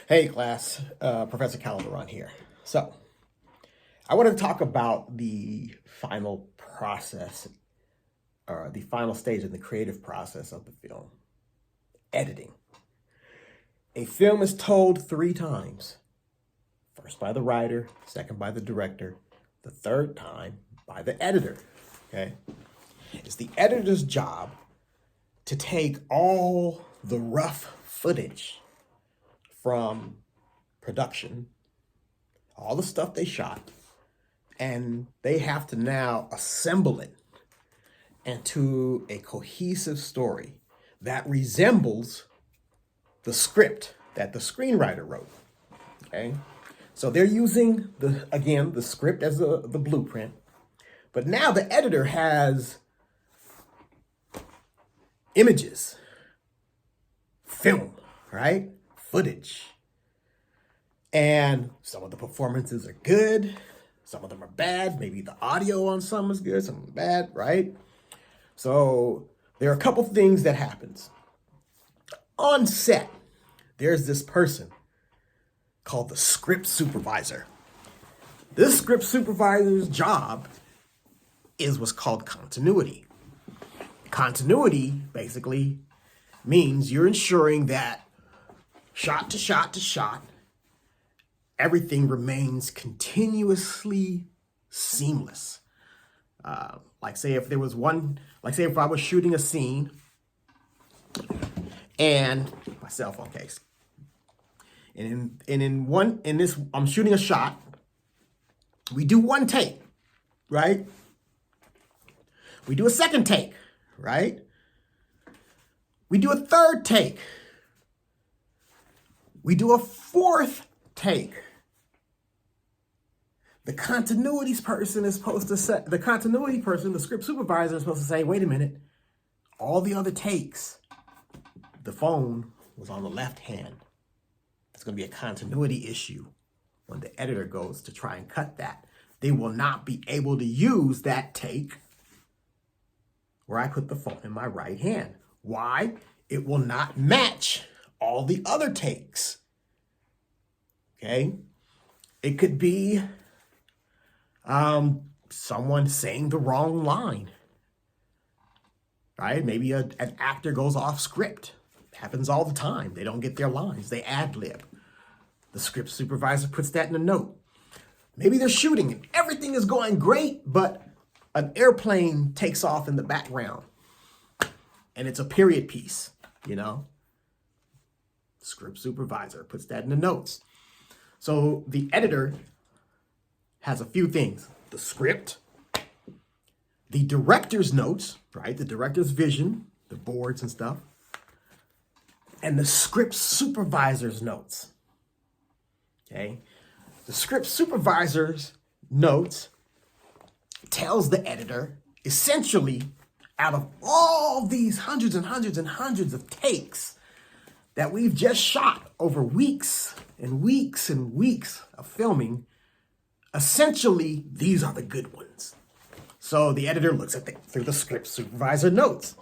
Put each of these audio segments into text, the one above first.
Hey class, Professor Calderon here. So, I want to talk about the final process, or the final stage in the creative process of the film, editing. A film is told three times. First by the writer, second by the director, the third time by the editor, okay? It's the editor's job to take all the rough footage from production, all the stuff they shot, and they have to now assemble it into a cohesive story that resembles the script that the screenwriter wrote. Okay, so they're using the script as the blueprint, but now the editor has images, film, right? Footage. And some of the performances are good, some of them are bad. Maybe the audio on some is good, some are bad, right? So there are a couple things that happens. On set, there's this person called the script supervisor. This script supervisor's job is what's called continuity. Continuity basically means you're ensuring that shot to shot to shot, everything remains continuously seamless. Like say if if I was shooting a scene and my cell phone case, and in this I'm shooting a shot. We do one take, right? We do a second take, right? We do a third take. We do a fourth take. The continuity person, the script supervisor is supposed to say, wait a minute, all the other takes, the phone was on the left hand. There's going to be a continuity issue when the editor goes to try and cut that. They will not be able to use that take where I put the phone in my right hand. Why? It will not match all the other takes. Okay? It could be someone saying the wrong line, right? Maybe an actor goes off script. It happens all the time. They don't get their lines. They ad-lib. The script supervisor puts that in a note. Maybe they're shooting and everything is going great, but an airplane takes off in the background and it's a period piece, you know? Script supervisor puts that in the notes. So the editor has a few things: the script, the director's notes, right? The director's vision, the boards and stuff, and the script supervisor's notes. Okay? The script supervisor's notes tells the editor, essentially, out of all these hundreds and hundreds and hundreds of takes that we've just shot over weeks and weeks and weeks of filming, essentially, these are the good ones. So the editor looks at through the script supervisor notes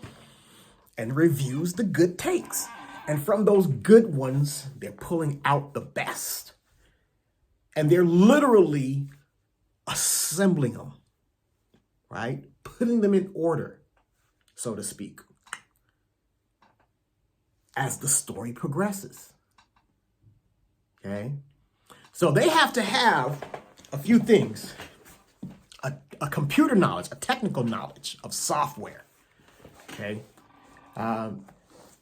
and reviews the good takes. And from those good ones, they're pulling out the best. And they're literally assembling them, right? Putting them in order, so to speak, as the story progresses. Okay? So they have to have a few things: a computer knowledge, a technical knowledge of software. Okay,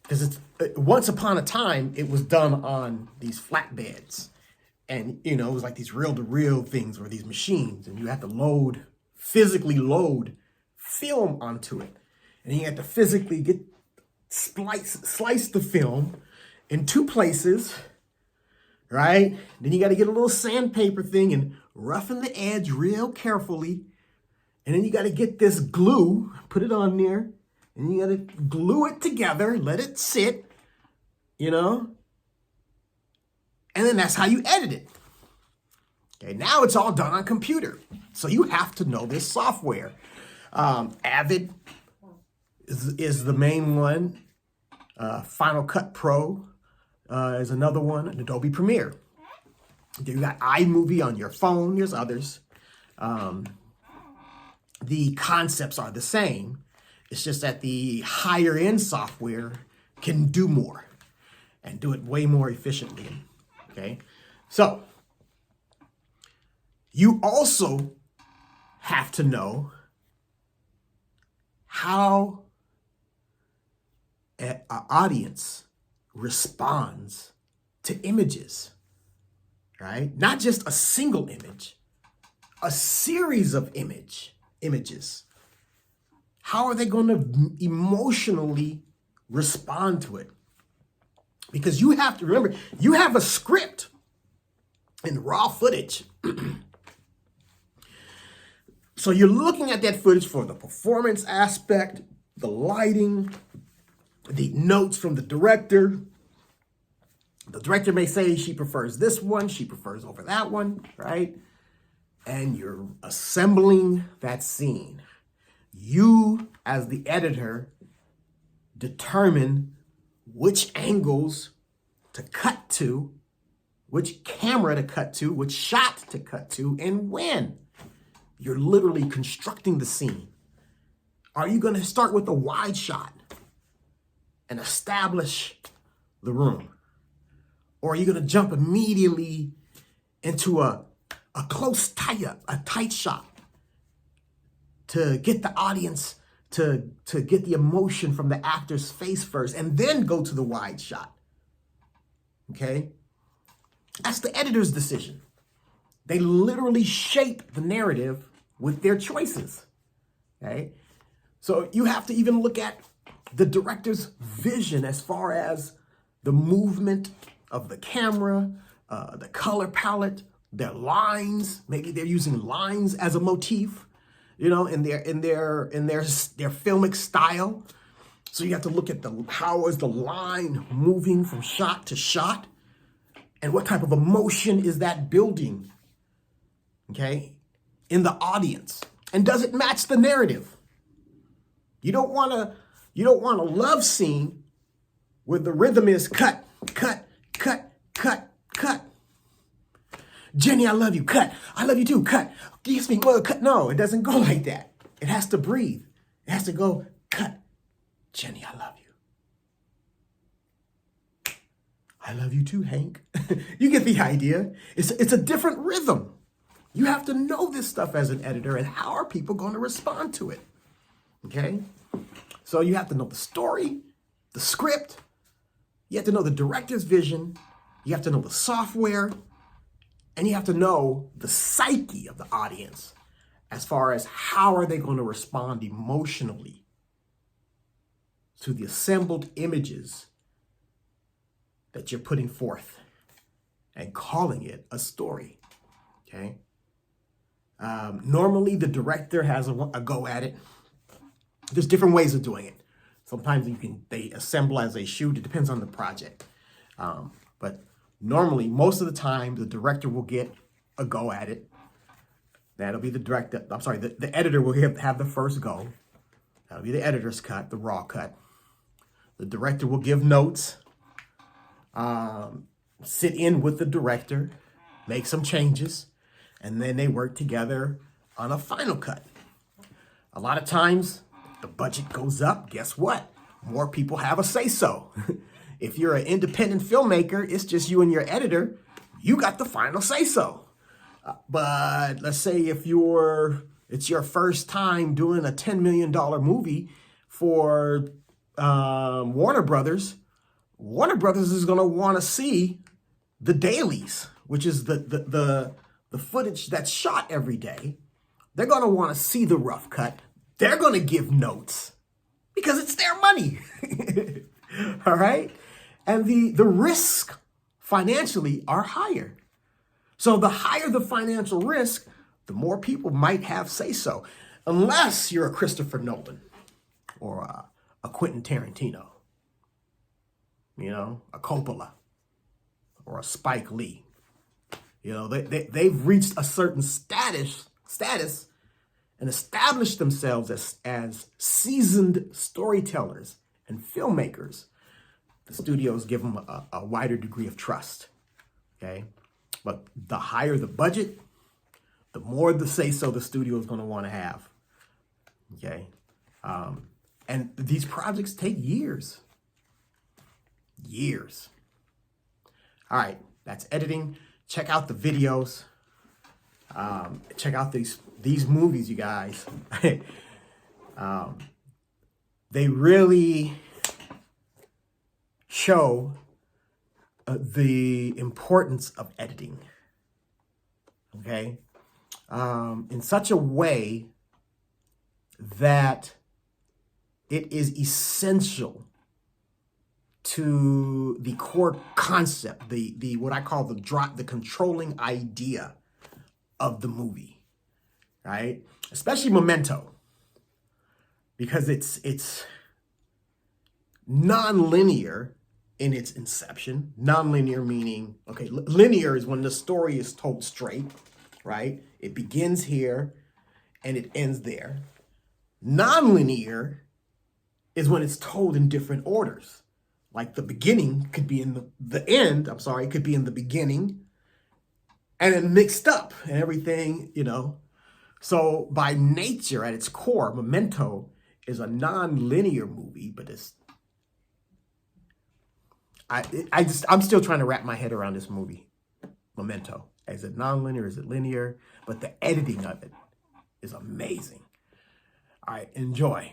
because once upon a time it was done on these flatbeds, and it was like these reel-to-reel things, or these machines, and you had to physically load film onto it, and you had to physically slice the film in two places. Right? Then you got to get a little sandpaper thing and roughen the edge real carefully. And then you got to get this glue, put it on there, and you got to glue it together, let it sit, And then that's how you edit it. Okay, now it's all done on computer. So you have to know this software. Avid is the main one. Final Cut Pro. is another one, an Adobe Premiere. You got iMovie on your phone. There's others. The concepts are the same. It's just that the higher end software can do more and do it way more efficiently. Okay. So you also have to know how an audience responds to images, right? Not just a single image, a series of images. How are they going to emotionally respond to it? Because you have to remember, you have a script in raw footage. So you're looking at that footage for the performance aspect, the lighting, the notes from the director. The director may say she prefers this one, she prefers over that one, right? And you're assembling that scene. You, as the editor, determine which angles to cut to, which camera to cut to, which shot to cut to, and when. You're literally constructing the scene. Are you going to start with a wide shot and establish the room? Or are you going to jump immediately into a close tie-up, a tight shot to get the audience to get the emotion from the actor's face first and then go to the wide shot? Okay? That's the editor's decision. They literally shape the narrative with their choices. Okay? So you have to even look at the director's vision as far as the movement of the camera, the color palette, their lines. Maybe they're using lines as a motif, you know, in their filmic style. So you have to look at how is the line moving from shot to shot, and what type of emotion is that building, okay, in the audience, and does it match the narrative? You don't want a love scene where the rhythm is cut, cut, cut, cut, cut. Jenny, I love you, cut. I love you too, cut. Kiss me, well, cut. No, it doesn't go like that. It has to breathe. It has to go, cut. Jenny, I love you. I love you too, Hank. You get the idea. It's a different rhythm. You have to know this stuff as an editor, and how are people going to respond to it? Okay? So you have to know the story, the script. You have to know the director's vision. You have to know the software. And you have to know the psyche of the audience as far as how are they going to respond emotionally to the assembled images that you're putting forth and calling it a story. Okay? Normally, the director has a go at it. There's different ways of doing it. Sometimes they assemble as they shoot. It depends on the project. But normally, most of the time, the director will get a go at it. That'll be the editor will have the first go. That'll be the editor's cut, the raw cut. The director will give notes, sit in with the director, make some changes, and then they work together on a final cut. A lot of times, the budget goes up. Guess what? More people have a say-so. If you're an independent filmmaker, it's just you and your editor. You got the final say-so. But let's say if it's your first time doing a $10 million movie for Warner Brothers is going to want to see the dailies, which is the footage that's shot every day. They're going to want to see the rough cut. They're going to give notes because it's their money. All right? And the risk financially are higher. So the higher the financial risk, the more people might have say-so, unless you're a Christopher Nolan or a Quentin Tarantino, you know, a Coppola or a Spike Lee. You know, they've reached a certain status and established themselves as seasoned storytellers and filmmakers. the studios give them a wider degree of trust. Okay, but the higher the budget, the more the say-so the studio is going to want to have. Okay, and these projects take years. Years. All right, that's editing. Check out the videos. Check out these movies, you guys. They really show the importance of editing. Okay, in such a way that it is essential to the core concept, the what I call the controlling idea of the movie, right? Especially Memento, because it's non-linear in its inception. Non-linear meaning, okay, linear is when the story is told straight, right? It begins here and it ends there. Non-linear is when it's told in different orders. Like the beginning could be in the end, it could be in the beginning and then mixed up and everything, So by nature, at its core, Memento is a non-linear movie, but I'm still trying to wrap my head around this movie, Memento. Is it non-linear? Is it linear? But the editing of it is amazing. All right, enjoy.